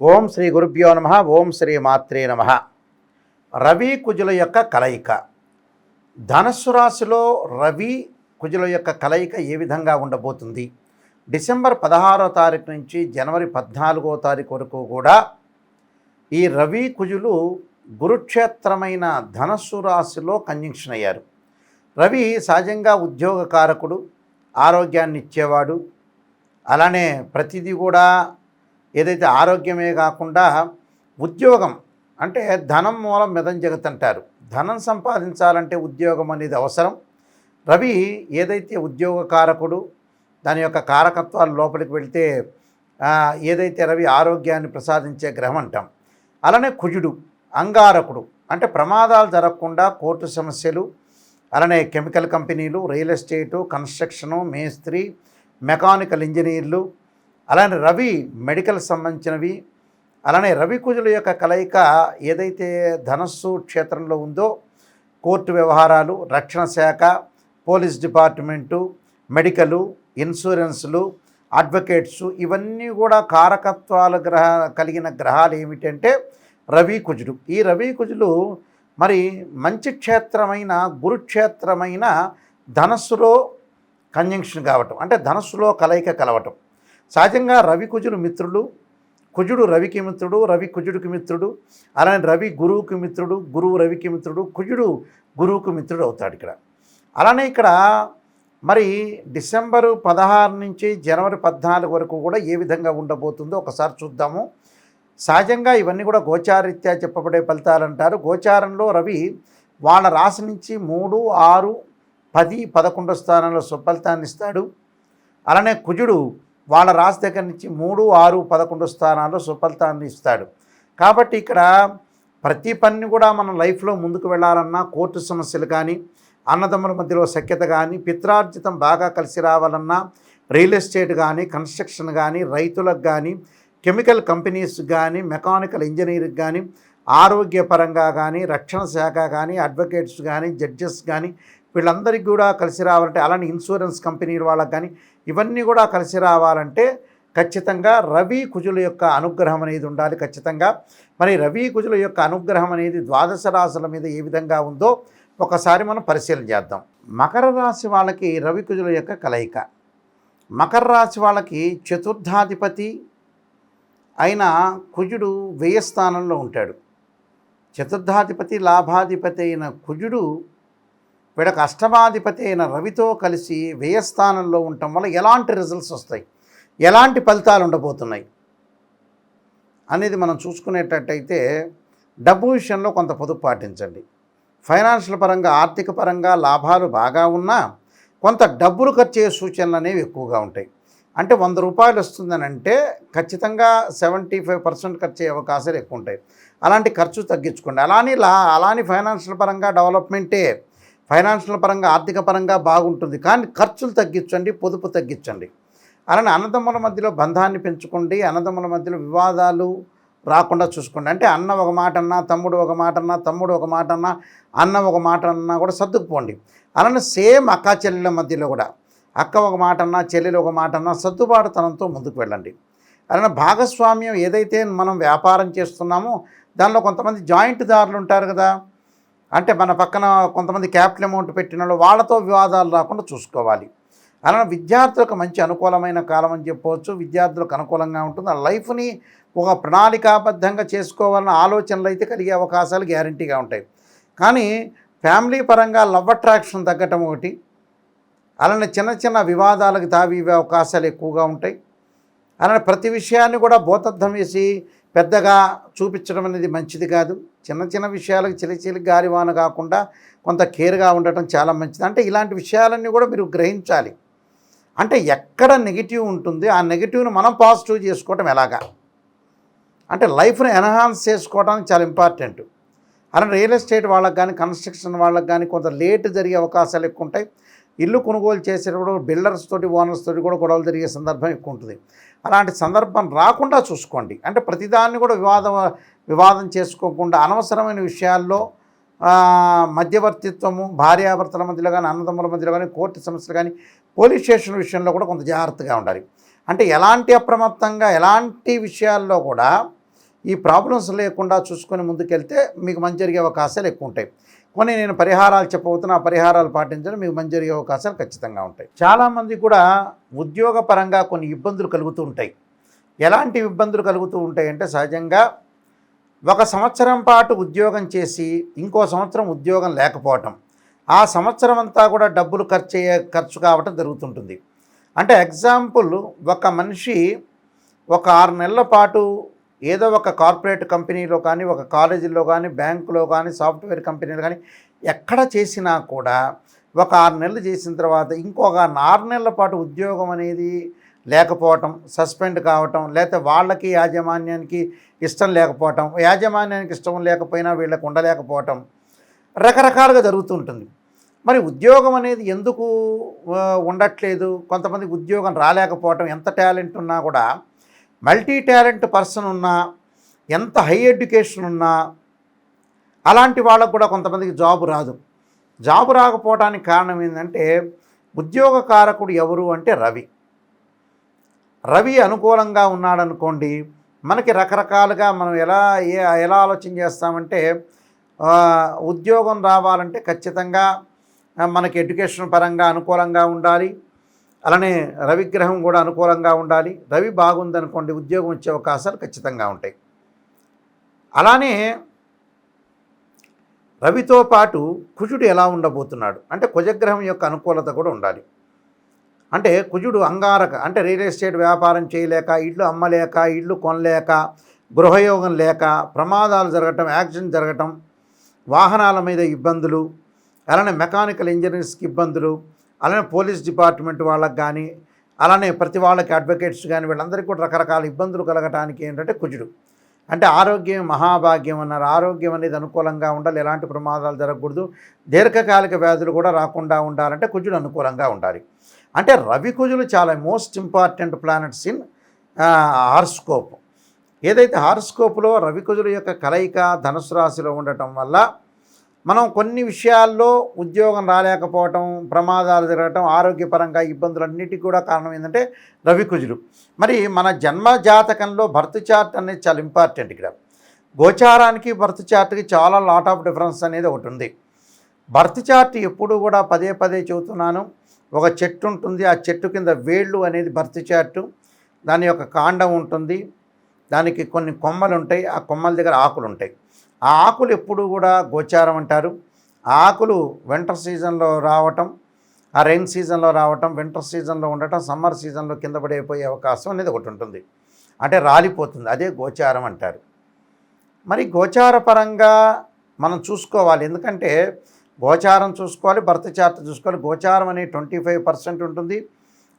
ఓం శ్రీ గురుభ్యో నమ. ఓం శ్రీ మాత్రే నమ. రవి కుజుల యొక్క కలయిక. ధనస్సు రాశిలో రవి కుజుల యొక్క కలయిక ఏ విధంగా ఉండబోతుంది? డిసెంబర్ 16వ తారీఖు నుంచి జనవరి 14వ తారీఖు వరకు కూడా ఈ రవి కుజులు గురుక్షేత్రమైన ధనస్సు రాశిలో కంజంక్షన్ అయ్యారు. రవి సహజంగా ఉద్యోగకారకుడు, ఆరోగ్యాన్ని ఇచ్చేవాడు. అలానే ప్రతిదీ కూడా ఏదైతే ఆరోగ్యమే కాకుండా ఉద్యోగం అంటే ధనం మూలం మిదం జగత్ అంటారు. ధనం సంపాదించాలంటే ఉద్యోగం అనేది అవసరం. రవి ఏదైతే ఉద్యోగకారకుడు, దాని యొక్క కారకత్వాలు లోపలికి వెళ్తే ఏదైతే రవి ఆరోగ్యాన్ని ప్రసాదించే గ్రహం అంటాం. అలానే కుజుడు అంగారకుడు, అంటే ప్రమాదాలు జరగకుండా కోర్టు సమస్యలు, అలానే కెమికల్ కంపెనీలు, రియల్ ఎస్టేటు, కన్స్ట్రక్షను, మేస్త్రి, మెకానికల్ ఇంజనీర్లు, అలానే రవి మెడికల్ సంబంధించినవి. అలానే రవి కుజుల యొక్క కలయిక ఏదైతే ధనస్సు క్షేత్రంలో ఉందో కోర్టు వ్యవహారాలు, రక్షణ శాఖ, పోలీస్ డిపార్ట్మెంటు, మెడికలు, ఇన్సూరెన్సులు, అడ్వకేట్సు, ఇవన్నీ కూడా కారకత్వాలు కలిగిన గ్రహాలు ఏమిటంటే రవి కుజుడు. ఈ రవి కుజులు మరి మంచి క్షేత్రమైన గురుక్షేత్రమైన ధనస్సులో కంజంక్షన్ కావటం, అంటే ధనస్సులో కలయిక కలవటం. సహజంగా రవి కుజులు మిత్రులు. కుజుడు రవికి మిత్రుడు, రవి కుజుడికి మిత్రుడు. అలానే రవి గురువుకి మిత్రుడు, గురువు రవికి మిత్రుడు, కుజుడు గురువుకు మిత్రుడు అవుతాడు ఇక్కడ. అలానే ఇక్కడ మరి డిసెంబరు 16 నుంచి జనవరి 14 వరకు కూడా ఏ విధంగా ఉండబోతుందో ఒకసారి చూద్దాము. సహజంగా ఇవన్నీ కూడా గోచారీత్యా చెప్పబడే ఫలితాలు అంటారు. గోచారంలో రవి వాళ్ళ రాశి నుంచి 3, 6, 10, 11 స్థానంలో సుఫలితాన్ని ఇస్తాడు. అలానే కుజుడు వాళ్ళ రాశి దగ్గర నుంచి 3, 6, 11 స్థానాల్లో సుఫలితాన్ని ఇస్తాడు. కాబట్టి ఇక్కడ ప్రతి పని కూడా మనం లైఫ్లో ముందుకు వెళ్ళాలన్నా, కోర్టు సమస్యలు కానీ, అన్నదమ్ముల మధ్యలో సఖ్యత కానీ, పిత్రార్జితం బాగా కలిసి రావాలన్నా, రియల్ ఎస్టేట్ కానీ, కన్స్ట్రక్షన్ కానీ, రైతులకు కానీ, కెమికల్ కంపెనీస్ కానీ, మెకానికల్ ఇంజనీరింగ్ కానీ, ఆరోగ్యపరంగా కానీ, రక్షణ శాఖ కానీ, అడ్వకేట్స్ కానీ, జడ్జెస్ కానీ, వీళ్ళందరికీ కూడా కలిసి రావాలంటే, అలానే ఇన్సూరెన్స్ కంపెనీల వాళ్ళకి కానీ ఇవన్నీ కూడా కలిసి రావాలంటే ఖచ్చితంగా రవి కుజుల యొక్క అనుగ్రహం అనేది ఉండాలి ఖచ్చితంగా. మరి రవి కుజుల యొక్క అనుగ్రహం అనేది ద్వాదశ రాశుల మీద ఏ విధంగా ఉందో ఒకసారి మనం పరిశీలన చేద్దాం. మకర రాశి వాళ్ళకి రవి కుజుల యొక్క కలయిక. మకర రాశి వాళ్ళకి చతుర్థాధిపతి అయిన కుజుడు వ్యయ స్థానంలో ఉంటాడు. చతుర్థాధిపతి లాభాధిపతి అయిన కుజుడు వీడకు అష్టమాధిపతి అయిన రవితో కలిసి వ్యయస్థానంలో ఉండటం వల్ల ఎలాంటి రిజల్ట్స్ వస్తాయి, ఎలాంటి ఫలితాలు ఉండబోతున్నాయి అనేది మనం చూసుకునేటట్టయితే డబ్బు విషయంలో కొంత పొదుపు పాటించండి. ఫైనాన్షియల్ పరంగా, ఆర్థిక పరంగా లాభాలు బాగా ఉన్నా కొంత డబ్బులు ఖర్చు అయ్యే సూచనలు అనేవి ఎక్కువగా ఉంటాయి. అంటే 100 రూపాయలు వస్తుందని అంటే ఖచ్చితంగా 75% ఖర్చు అయ్యే అవకాశాలు ఎక్కువ ఉంటాయి. అలాంటి ఖర్చు తగ్గించుకోండి. అలానే ఫైనాన్షియల్ పరంగా డెవలప్మెంటే, ఫైనాన్షియల్ పరంగా, ఆర్థిక పరంగా బాగుంటుంది. కానీ ఖర్చులు తగ్గించండి, పొదుపు తగ్గించండి. అలానే అన్నదమ్ముల మధ్యలో బంధాన్ని పెంచుకోండి. అన్నదమ్ముల మధ్యలో వివాదాలు రాకుండా చూసుకోండి. అంటే అన్న ఒక మాట అన్నా, తమ్ముడు ఒక మాట అన్నా, తమ్ముడు ఒక మాట అన్నా, అన్న ఒక మాట అన్నా కూడా సర్దుకుపోండి. అలానే సేమ్ అక్క చెల్లెల మధ్యలో కూడా అక్క ఒక మాట అన్నా, చెల్లెలు ఒక మాట అన్నా సర్దుబాటుతనంతో ముందుకు వెళ్ళండి. అలానే భాగస్వామ్యం ఏదైతే మనం వ్యాపారం చేస్తున్నామో దానిలో కొంతమంది జాయింట్ దారులు ఉంటారు కదా, అంటే మన పక్కన కొంతమంది క్యాపిటల్ అమౌంట్ పెట్టిన వాళ్ళతో వివాదాలు రాకుండా చూసుకోవాలి. అలానే విద్యార్థులకు మంచి అనుకూలమైన కాలం అని చెప్పవచ్చు. విద్యార్థులకు అనుకూలంగా ఉంటుంది. ఆ లైఫ్ని ఒక ప్రణాళికాబద్ధంగా చేసుకోవాలన్న ఆలోచనలు అయితే కలిగే అవకాశాలు గ్యారంటీగా ఉంటాయి. కానీ ఫ్యామిలీ పరంగా లవ్ అట్రాక్షన్ తగ్గటం ఒకటి, అలానే చిన్న చిన్న వివాదాలకు తావివే అవకాశాలు ఎక్కువగా ఉంటాయి. అలానే ప్రతి విషయాన్ని కూడా భూతద్దం వేసి పెద్దగా చూపించడం అనేది మంచిది కాదు. చిన్న చిన్న విషయాలకు చిలిచిలి గాలివాన కాకుండా కొంత కేర్గా ఉండటం చాలా మంచిది. అంటే ఇలాంటి విషయాలన్నీ కూడా మీరు గ్రహించాలి. అంటే ఎక్కడ నెగిటివ్ ఉంటుంది, ఆ నెగిటివ్ను మనం పాజిటివ్ చేసుకోవటం ఎలాగా, అంటే లైఫ్ని ఎన్హాన్స్ చేసుకోవడానికి చాలా ఇంపార్టెంట్. అలానే రియల్ ఎస్టేట్ వాళ్ళకి కానీ, కన్స్ట్రక్షన్ వాళ్ళకి కానీ కొంత లేట్ జరిగే అవకాశాలు ఎక్కువ ఉంటాయి. ఇల్లు కొనుగోలు చేసేటప్పుడు బిల్డర్స్ తోటి, ఓనర్స్ తోటి కూడా గొడవలు జరిగే సందర్భం ఎక్కువ ఉంటుంది. అలాంటి సందర్భం రాకుండా చూసుకోండి. అంటే ప్రతిదాన్ని కూడా వివాదం చేసుకోకుండా అనవసరమైన విషయాల్లో మధ్యవర్తిత్వము, భార్యాభర్తల మధ్యలో కానీ, అన్నదమ్ముల మధ్యలో కానీ, కోర్టు సమస్యలు కానీ, పోలీస్ స్టేషన్ విషయంలో కూడా కొంత జాగ్రత్తగా ఉండాలి. అంటే ఎలాంటి అప్రమత్తంగా ఎలాంటి విషయాల్లో కూడా ఈ ప్రాబ్లమ్స్ లేకుండా చూసుకొని ముందుకెళ్తే మీకు మంచి జరిగే అవకాశాలు ఎక్కువ ఉంటాయి. కొన్ని నేను పరిహారాలు చెప్పబోతున్నా, ఆ పరిహారాలు పాటించడం మీకు మంచి జరిగే అవకాశాలు ఖచ్చితంగా ఉంటాయి. చాలామంది కూడా ఉద్యోగపరంగా కొన్ని ఇబ్బందులు కలుగుతూ ఉంటాయి. ఎలాంటి ఇబ్బందులు కలుగుతూ ఉంటాయంటే, సహజంగా 1 సంవత్సరం పాటు ఉద్యోగం చేసి ఇంకో సంవత్సరం ఉద్యోగం లేకపోవటం, ఆ సంవత్సరం అంతా కూడా డబ్బులు ఖర్చు కావటం జరుగుతుంటుంది. అంటే ఎగ్జాంపుల్, ఒక మనిషి ఒక 6 నెలల పాటు ఏదో ఒక కార్పొరేట్ కంపెనీలో కానీ, ఒక కాలేజీలో కానీ, బ్యాంకులో కానీ, సాఫ్ట్వేర్ కంపెనీలో కానీ ఎక్కడ చేసినా కూడా ఒక 6 నెలలు చేసిన తర్వాత ఇంకొక 6 నెలల పాటు ఉద్యోగం అనేది లేకపోవటం, సస్పెండ్ కావటం, లేకపోతే వాళ్ళకి యాజమాన్యానికి ఇష్టం లేకపోవటం, యాజమాన్యానికి ఇష్టం లేకపోయినా వీళ్ళకి ఉండలేకపోవటం, రకరకాలుగా జరుగుతుంటుంది. మరి ఉద్యోగం అనేది ఎందుకు ఉండట్లేదు? కొంతమందికి ఉద్యోగం రాలేకపోవటం, ఎంత టాలెంట్ ఉన్నా కూడా, మల్టీ టాలెంట్ పర్సన్ ఉన్నా, ఎంత హై ఎడ్యుకేషన్ ఉన్నా, అలాంటి వాళ్ళకు కూడా కొంతమందికి జాబు రాదు. జాబు రాకపోవడానికి కారణం ఏంటంటే, ఉద్యోగ కారకుడు ఎవరు అంటే రవి. రవి అనుకూలంగా ఉన్నాడనుకోండి, మనకి రకరకాలుగా మనం ఎలా ఆలోచన చేస్తామంటే, ఉద్యోగం రావాలంటే ఖచ్చితంగా మనకి ఎడ్యుకేషన్ పరంగా అనుకూలంగా ఉండాలి. అలానే రవిగ్రహం కూడా అనుకూలంగా ఉండాలి. రవి బాగుందనుకోండి, ఉద్యోగం వచ్చే అవకాశాలు ఖచ్చితంగా ఉంటాయి. అలానే రవితో పాటు కుజుడు ఎలా ఉండబోతున్నాడు అంటే, కుజగ్రహం యొక్క అనుకూలత కూడా ఉండాలి. అంటే కుజుడు అంగారక, అంటే రియల్ ఎస్టేట్ వ్యాపారం చేయలేక, ఇళ్ళు అమ్మలేక, ఇళ్ళు కొనలేక, గృహయోగం లేక, ప్రమాదాలు జరగటం, యాక్సిడెంట్ జరగటం, వాహనాల మీద ఇబ్బందులు, అలానే మెకానికల్ ఇంజనీర్స్కి ఇబ్బందులు, అలానే పోలీస్ డిపార్ట్మెంట్ వాళ్ళకి కానీ, అలానే ప్రతి వాళ్ళకి అడ్వకేట్స్ కానీ, వీళ్ళందరికీ కూడా రకరకాల ఇబ్బందులు కలగటానికి ఏంటంటే కుజుడు. అంటే ఆరోగ్యం మహాభాగ్యం అన్నారు. ఆరోగ్యం అనేది అనుకూలంగా ఉండాలి, ఎలాంటి ప్రమాదాలు జరగకూడదు, దీర్ఘకాలిక వ్యాధులు కూడా రాకుండా ఉండాలంటే కుజుడు అనుకూలంగా ఉండాలి. అంటే రవి కుజులు చాలా most important planets in horoscope. ఏదైతే హారోస్కోప్లో రవి కుజుల యొక్క కలయిక ధనుసు రాశిలో ఉండటం వల్ల మనం కొన్ని విషయాల్లో ఉద్యోగం రాలేకపోవటం, ప్రమాదాలు జరగటం, ఆరోగ్యపరంగా ఇబ్బందులన్నిటికీ కూడా కారణం ఏంటంటే రవి కుజులు. మరి మన జన్మ జాతకంలో బర్త్ చార్ట్ అనేది చాలా ఇంపార్టెంట్. ఇక్కడ గోచారానికి బర్త్ చార్ట్కి చాలా లాట్ ఆఫ్ డిఫరెన్స్ అనేది ఒకటి ఉంది. బర్త్ చార్ట్ ఎప్పుడు కూడా పదే పదే చెబుతున్నాను, ఒక చెట్టు ఉంటుంది, ఆ చెట్టు కింద వేళ్ళు అనేది బర్త్ చార్టు, దాని యొక్క కాండం ఉంటుంది, దానికి కొన్ని కొమ్మలు ఉంటాయి, ఆ కొమ్మల దగ్గర ఆకులు ఉంటాయి. ఆ ఆకులు ఎప్పుడు కూడా గోచారం అంటారు. ఆ ఆకులు వింటర్ సీజన్లో రావటం, ఆ రైన్ సీజన్లో రావటం, వింటర్ సీజన్లో ఉండటం, సమ్మర్ సీజన్లో కింద పడిపోయే అవకాశం అనేది ఒకటి ఉంటుంది. అంటే రాలిపోతుంది, అదే గోచారం అంటారు. మరి గోచార పరంగా మనం చూసుకోవాలి, ఎందుకంటే గోచారం చూసుకోవాలి, బర్త్ చార్ట్ చూసుకోవాలి. గోచారం అనేది 25% ఉంటుంది,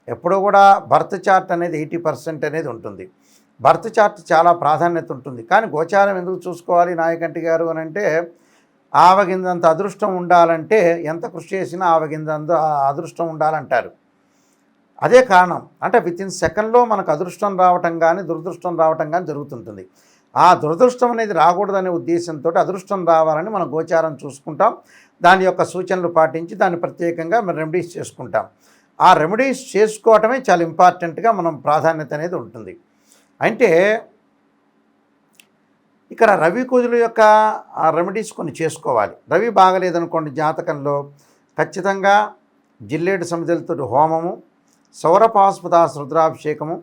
ఎప్పుడూ కూడా బర్త్ చార్ట్ అనేది 80% అనేది ఉంటుంది. బర్త్ చార్ట్ చాలా ప్రాధాన్యత ఉంటుంది. కానీ గోచారం ఎందుకు చూసుకోవాలి నాయకంటి గారు అని అంటే, ఆవగింజంత అదృష్టం ఉండాలంటే ఎంత కృషి చేసినా ఆవగింజంత అదృష్టం ఉండాలంటారు. అదే కారణం. అంటే వితిన్ సెకండ్లో మనకు అదృష్టం రావటం కానీ, దురదృష్టం రావటం కానీ జరుగుతుంటుంది. ఆ దురదృష్టం అనేది రాకూడదనే ఉద్దేశంతో అదృష్టం రావాలని మనం గోచారం చూసుకుంటాం. దాని యొక్క సూచనలు పాటించి దాన్ని ప్రత్యేకంగా మనం రెమెడీస్ చేసుకుంటాం. ఆ రెమెడీస్ చేసుకోవటమే చాలా ఇంపార్టెంట్గా మనం ప్రాధాన్యత అనేది ఉంటుంది. అంటే ఇక్కడ రవి కుజుల యొక్క రెమెడీస్ కొన్ని చేసుకోవాలి. రవి బాగలేదనుకోండి జాతకంలో, ఖచ్చితంగా జిల్లేడు సమితులతో హోమము, సౌరపాస్పదాస రుద్రాభిషేకము,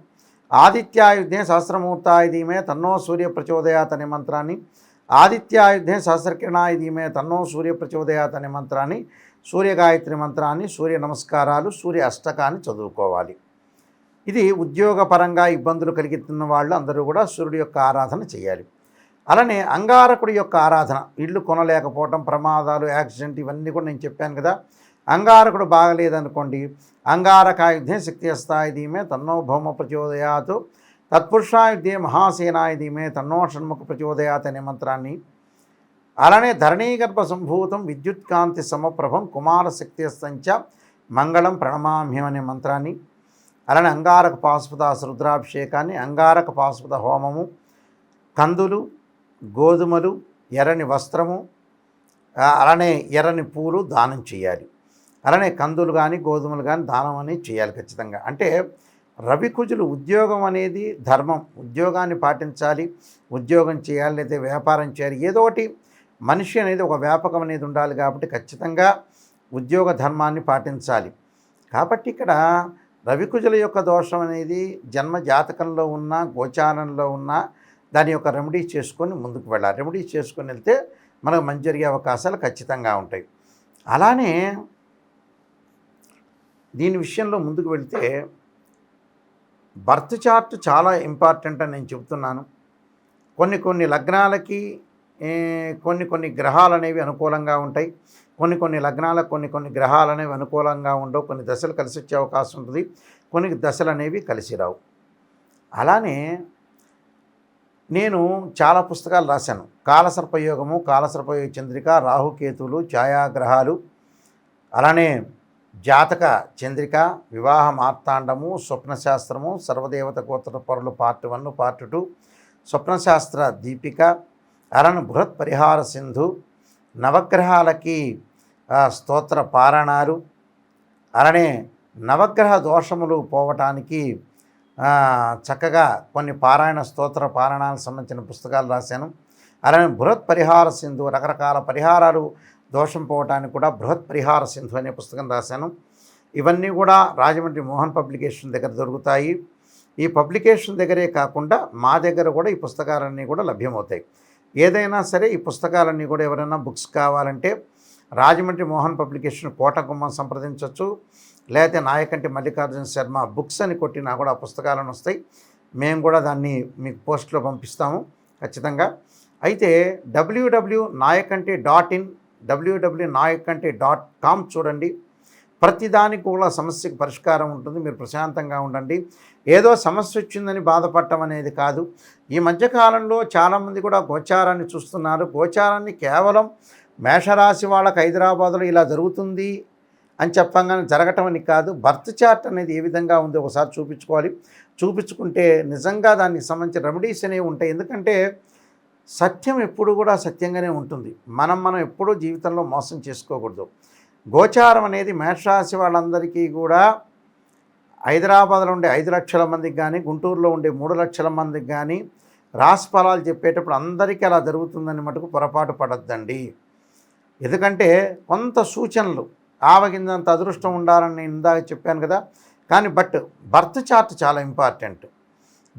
ఆదిత్యాయుధే సహస్రమూర్తాయ ధీమహి తన్నో సూర్య ప్రచోదయాత్ అనే మంత్రాన్ని, ఆదిత్యాయుధే సహస్రకిరణాయ ధీమహి తన్నో సూర్య ప్రచోదయాత్ అనే మంత్రాన్ని, సూర్యగాయత్రి మంత్రాన్ని, సూర్య నమస్కారాలు, సూర్య అష్టకాన్ని చదువుకోవాలి. ఇది ఉద్యోగపరంగా ఇబ్బందులు కలిగిస్తున్న వాళ్ళు అందరూ కూడా సూర్యుడి యొక్క ఆరాధన చేయాలి. అలానే అంగారకుడి యొక్క ఆరాధన, ఇళ్ళు కొనలేకపోవటం, ప్రమాదాలు, యాక్సిడెంట్, ఇవన్నీ కూడా నేను చెప్పాను కదా. అంగారకుడు బాగలేదనుకోండి, అంగారకాయుధే శక్తిహస్తాయ ధీమహి తన్నో భౌమ ప్రచోదయాత్, తత్పురుషాయుధే మహాసేనాయ ధీమహి తన్నో షణ్ముఖ ప్రచోదయాత్ అనే మంత్రాన్ని, అలానే ధరణీగర్భ సంభూతం విద్యుత్కాంతి సమప్రభం కుమార శక్తిహస్తంచ మంగళం ప్రణమామ్యం అనే మంత్రాన్ని, అలానే అంగారక పాశుపదాస రుద్రాభిషేకాన్ని, అంగారక పాశుపద హోమము, కందులు, గోధుమలు, ఎర్రని వస్త్రము, అలానే ఎర్రని పూలు దానం చేయాలి. అలానే కందులు కానీ గోధుమలు కానీ దానం అనేది చేయాలి ఖచ్చితంగా. అంటే రవి కుజులు ఉద్యోగం అనేది ధర్మం, ఉద్యోగాన్ని పాటించాలి, ఉద్యోగం చేయాలి లేదా వ్యాపారం చేయాలి, ఏదో ఒకటి మనిషి అనేది ఒక వ్యాపకం అనేది ఉండాలి కాబట్టి ఖచ్చితంగా ఉద్యోగ ధర్మాన్ని పాటించాలి. కాబట్టి ఇక్కడ రవికుజుల యొక్క దోషం అనేది జన్మ జాతకంలో ఉన్న గోచారంలో ఉన్న దాని యొక్క రెమెడీ చేసుకొని ముందుకు వెళ్ళాలి. రెమెడీ చేసుకొని వెళ్తే మనకు మంచి జరిగే అవకాశాలు ఖచ్చితంగా ఉంటాయి. అలానే దీని విషయంలో ముందుకు వెళితే బర్త్ చార్ట్ చాలా ఇంపార్టెంట్ అని నేను చెబుతున్నాను. కొన్ని లగ్నాలకి కొన్ని గ్రహాలు అనేవి అనుకూలంగా ఉంటాయి, కొన్ని లగ్నాలకు కొన్ని గ్రహాలు అనేవి అనుకూలంగా ఉండవు, కొన్ని దశలు కలిసి వచ్చే అవకాశం ఉంటుంది, కొన్ని దశలు అనేవి కలిసి రావు. అలానే నేను చాలా పుస్తకాలు రాశాను. కాలసర్పయోగము, కాలసర్పయోగ చంద్రిక, రాహుకేతువులు, ఛాయాగ్రహాలు, అలానే జాతక చంద్రిక, వివాహ మార్తాండము, స్వప్నశాస్త్రము, సర్వదేవత గోత్ర పరులు పార్ట్ 1 పార్ట్ 2, స్వప్నశాస్త్ర దీపిక, అలానే బృహత్ పరిహార సింధు, నవగ్రహాలకి స్తోత్ర పారాయణాలు, అలానే నవగ్రహ దోషములు పోవటానికి చక్కగా కొన్ని పారాయణ స్తోత్ర పారాయణాలకు సంబంధించిన పుస్తకాలు రాశాను. అలానే బృహత్ పరిహార సింధు, రకరకాల పరిహారాలు దోషం పోవటానికి కూడా బృహత్ పరిహార సింధు అనే పుస్తకం రాశాను. ఇవన్నీ కూడా రాజమండ్రి మోహన్ పబ్లికేషన్ దగ్గర దొరుకుతాయి. ఈ పబ్లికేషన్ దగ్గరే కాకుండా మా దగ్గర కూడా ఈ పుస్తకాలన్నీ కూడా లభ్యమవుతాయి. ఏదైనా సరే ఈ పుస్తకాలన్నీ కూడా ఎవరైనా బుక్స్ కావాలంటే రాజమండ్రి మోహన్ పబ్లికేషన్ కోటగుమ్మం సంప్రదించవచ్చు, లేకపోతే నాయకంటి మల్లికార్జున శర్మ బుక్స్ అని కొట్టినా కూడా ఆ పుస్తకాలను వస్తాయి. మేము కూడా దాన్ని మీకు పోస్ట్లో పంపిస్తాము ఖచ్చితంగా. అయితే www.nayakanti.in www.nayakanti.com చూడండి. ప్రతిదానికి కూడా సమస్యకు పరిష్కారం ఉంటుంది. మీరు ప్రశాంతంగా ఉండండి. ఏదో సమస్య వచ్చిందని బాధపడటం అనేది కాదు. ఈ మధ్యకాలంలో చాలామంది కూడా గోచారాన్ని చూస్తున్నారు. గోచారాన్ని కేవలం మేషరాశి వాళ్ళకి హైదరాబాదులో ఇలా జరుగుతుంది అని చెప్పంగానే జరగటం అని కాదు. బర్త్ చార్ట్ అనేది ఏ విధంగా ఉందో ఒకసారి చూపించుకోవాలి. చూపించుకుంటే నిజంగా దానికి సంబంధించిన రెమెడీస్ అనేవి ఉంటాయి. ఎందుకంటే సత్యం ఎప్పుడు కూడా సత్యంగానే ఉంటుంది. మనం ఎప్పుడూ జీవితంలో మోసం చేసుకోకూడదు. గోచారం అనేది మేషరాశి వాళ్ళందరికీ కూడా హైదరాబాద్లో ఉండే 5 లక్షల మందికి కానీ, గుంటూరులో ఉండే 3 లక్షల మందికి కానీ రాశి ఫలాలు చెప్పేటప్పుడు అందరికీ అలా జరుగుతుందని మటుకు పొరపాటు పడద్దండి. ఎందుకంటే కొంత సూచనలు ఆవగిందంత అదృష్టం ఉండాలని నేను ఇందాక చెప్పాను కదా. కానీ బర్త్ చార్ట్ చాలా ఇంపార్టెంట్.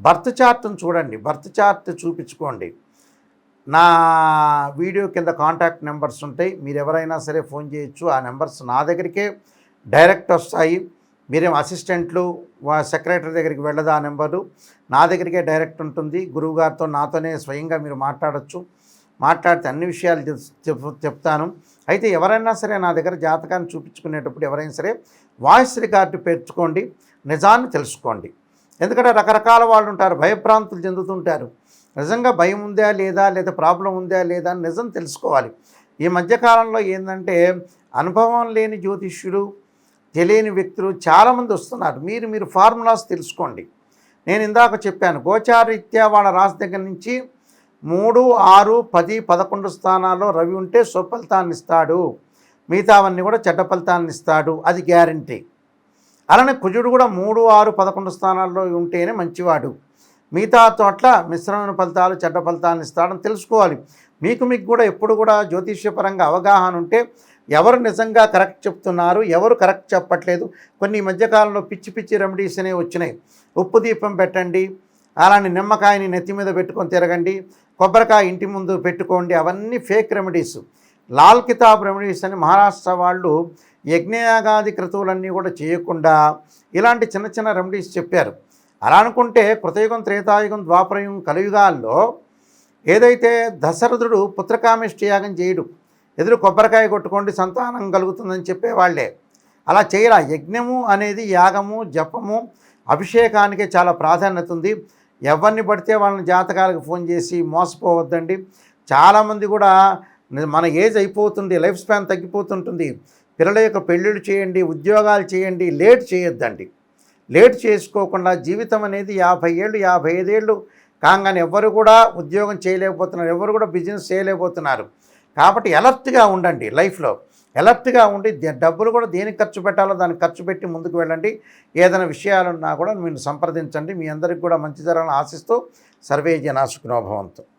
బర్త్ చార్ట్ని చూడండి, బర్త్ చార్ట్ చూపించుకోండి. నా వీడియో కింద కాంటాక్ట్ నెంబర్స్ ఉంటాయి. మీరు ఎవరైనా సరే ఫోన్ చేయొచ్చు. ఆ నెంబర్స్ నా దగ్గరికే డైరెక్ట్ వస్తాయి. మీరేం అసిస్టెంట్లు సెక్రటరీ దగ్గరికి వెళ్ళదు. ఆ నెంబరు నా దగ్గరికే డైరెక్ట్ ఉంటుంది. గురువుగారితో నాతోనే స్వయంగా మీరు మాట్లాడచ్చు. మాట్లాడితే అన్ని విషయాలు చెప్తాను. అయితే ఎవరైనా సరే నా దగ్గర జాతకాన్ని చూపించుకునేటప్పుడు ఎవరైనా సరే వాయిస్ రికార్డు పెట్టుకోండి, నిజాన్ని తెలుసుకోండి. ఎందుకంటే రకరకాల వాళ్ళు ఉంటారు, భయభ్రాంతులు చెందుతుంటారు. నిజంగా భయం ఉందా లేదా ప్రాబ్లం ఉందా లేదా అని నిజం తెలుసుకోవాలి. ఈ మధ్యకాలంలో ఏంటంటే అనుభవం లేని జ్యోతిష్యులు, తెలియని వ్యక్తులు చాలామంది వస్తున్నారు. మీరు ఫార్ములాస్ తెలుసుకోండి. నేను ఇందాక చెప్పాను, గోచారీత్యా వాళ్ళ రాశి దగ్గర నుంచి 3, 6, 10, 11 స్థానాల్లో రవి ఉంటే సుఫలితాన్ని ఇస్తాడు, మిగతావన్నీ కూడా చెడ్డ ఫలితాన్ని ఇస్తాడు, అది గ్యారంటీ. అలానే కుజుడు కూడా 3, 6, 11 స్థానాల్లో ఉంటేనే మంచివాడు, మిగతా చోట్ల మిశ్రమైన ఫలితాలు చెడ్డ ఫలితాలను ఇస్తాడని తెలుసుకోవాలి. మీకు కూడా ఎప్పుడు కూడా జ్యోతిష్యపరంగా అవగాహన ఉంటే ఎవరు నిజంగా కరెక్ట్ చెప్తున్నారు, ఎవరు కరెక్ట్ చెప్పట్లేదు. కొన్ని మధ్యకాలంలో పిచ్చి రెమెడీస్ అనేవి వచ్చినాయి. ఉప్పు దీపం పెట్టండి, అలానే నిమ్మకాయని నెత్తి మీద పెట్టుకొని తిరగండి, కొబ్బరికాయ ఇంటి ముందు పెట్టుకోండి, అవన్నీ ఫేక్ రెమెడీస్. లాల్ కితాబ్ రెమెడీస్ అని మహారాష్ట్ర వాళ్ళు యజ్ఞయాగాది క్రతువులన్నీ కూడా చేయకుండా ఇలాంటి చిన్న రెమెడీస్ చెప్పారు. అలా అనుకుంటే కృతయుగం, త్రేతాయుగం, ద్వాపరయుగం, కలియుగాల్లో ఏదైతే దశరథుడు పుత్రకామేష్టి యాగం చేయడు, ఎదురు కొబ్బరికాయ కొట్టుకోండి సంతానం కలుగుతుందని చెప్పేవాళ్లే. అలా చేయాల. యజ్ఞము అనేది యాగము, జపము, అభిషేకానికే చాలా ప్రాధాన్యత ఉంది. ఎవరిని పడితే వాళ్ళని జాతకాలకు ఫోన్ చేసి మోసపోవద్దండి. చాలామంది కూడా మన ఏజ్ అయిపోతుంది, లైఫ్ స్పాన్ తగ్గిపోతుంటుంది, పిల్లల యొక్క పెళ్ళిళ్ళు చేయండి, ఉద్యోగాలు చేయండి, లేట్ చేయొద్దండి. లేట్ చేసుకోకుండా జీవితం అనేది 50 ఏళ్ళు 55 ఏళ్ళు కాగానే ఎవరు కూడా ఉద్యోగం చేయలేకపోతున్నారు, ఎవరు కూడా బిజినెస్ చేయలేకపోతున్నారు. కాబట్టి అలర్ట్గా ఉండండి లైఫ్లో. అలర్ట్గా ఉండి డబ్బులు కూడా దేనికి ఖర్చు పెట్టాలో దానికి ఖర్చు పెట్టి ముందుకు వెళ్ళండి. ఏదైనా విషయాలున్నా కూడా మీరు సంప్రదించండి. మీ అందరికి కూడా మంచి జరగాలని ఆశిస్తూ సర్వే జనా సుఖినో భవంతు.